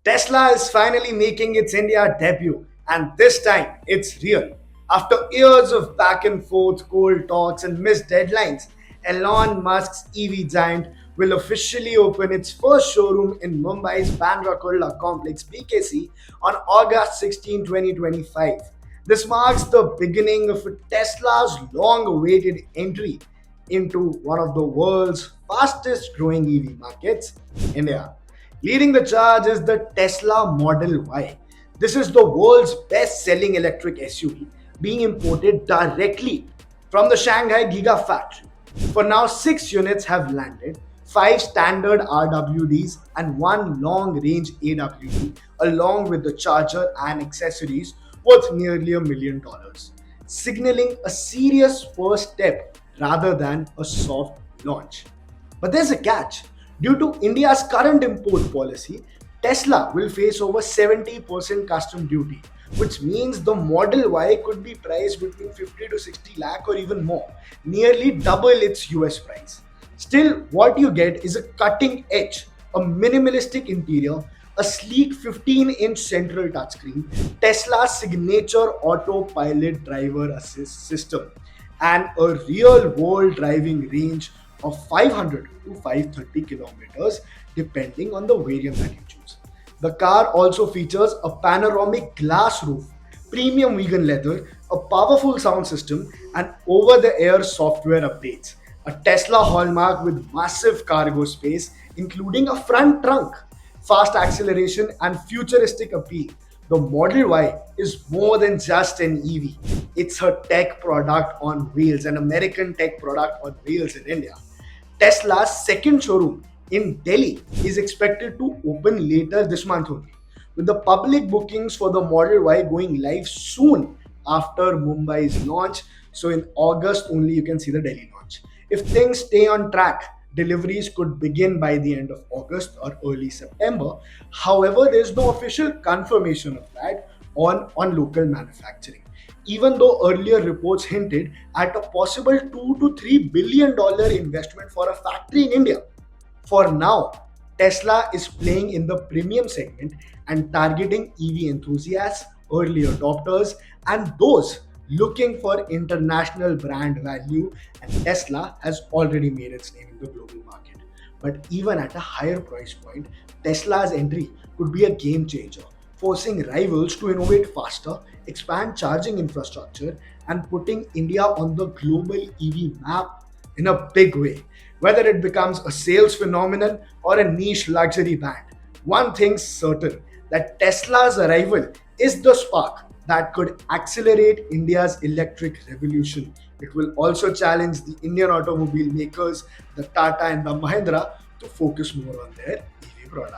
Tesla is finally making its India debut, and this time it's real. After years of back and forth, cold talks, and missed deadlines, Elon Musk's EV giant will officially open its first showroom in Mumbai's Bandra-Kurla complex BKC on August 16, 2025. This marks the beginning of Tesla's long awaited entry into one of the world's fastest growing EV markets, India. Leading the charge is the Tesla Model Y. This is the world's best selling electric SUV, being imported directly from the Shanghai Gigafactory. For now, 6 units have landed, 5 standard RWDs, and 1 long-range AWD, along with the charger and accessories worth nearly $1 million, signaling a serious first step rather than a soft launch. But there's a catch. Due to India's current import policy, Tesla will face over 70% custom duty, which means the Model Y could be priced between 50 to 60 lakh or even more, nearly double its US price. Still, what you get is a cutting edge, a minimalistic interior, a sleek 15-inch central touchscreen, Tesla's signature Autopilot driver assist system, and a real world driving range of 500 to 530 kilometers depending on the variant that you choose. The car also features a panoramic glass roof, premium vegan leather, a powerful sound system, and over the air software updates. A Tesla hallmark with massive cargo space, including a front trunk, fast acceleration, and futuristic appeal. The Model Y is more than just an EV. It's a tech product on wheels, an American tech product on wheels in India. Tesla's second showroom in Delhi is expected to open later this month only, with the public bookings for the Model Y going live soon after Mumbai's launch. So in August only you can see the Delhi launch. If things stay on track, deliveries could begin by the end of August or early September. However, there's no official confirmation of that on local manufacturing, even though earlier reports hinted at a possible 2 to 3 billion dollar investment for a factory in India. For now, Tesla is playing in the premium segment and targeting EV enthusiasts, early adopters, and those looking for international brand value. And Tesla has already made its name in the global market. But even at a higher price point, Tesla's entry could be a game changer, forcing rivals to innovate faster, expand charging infrastructure, and putting India on the global EV map in a big way. Whether it becomes a sales phenomenon or a niche luxury brand, one thing's certain, that Tesla's arrival is the spark that could accelerate India's electric revolution. It will also challenge the Indian automobile makers, the Tata and the Mahindra, to focus more on their EV products.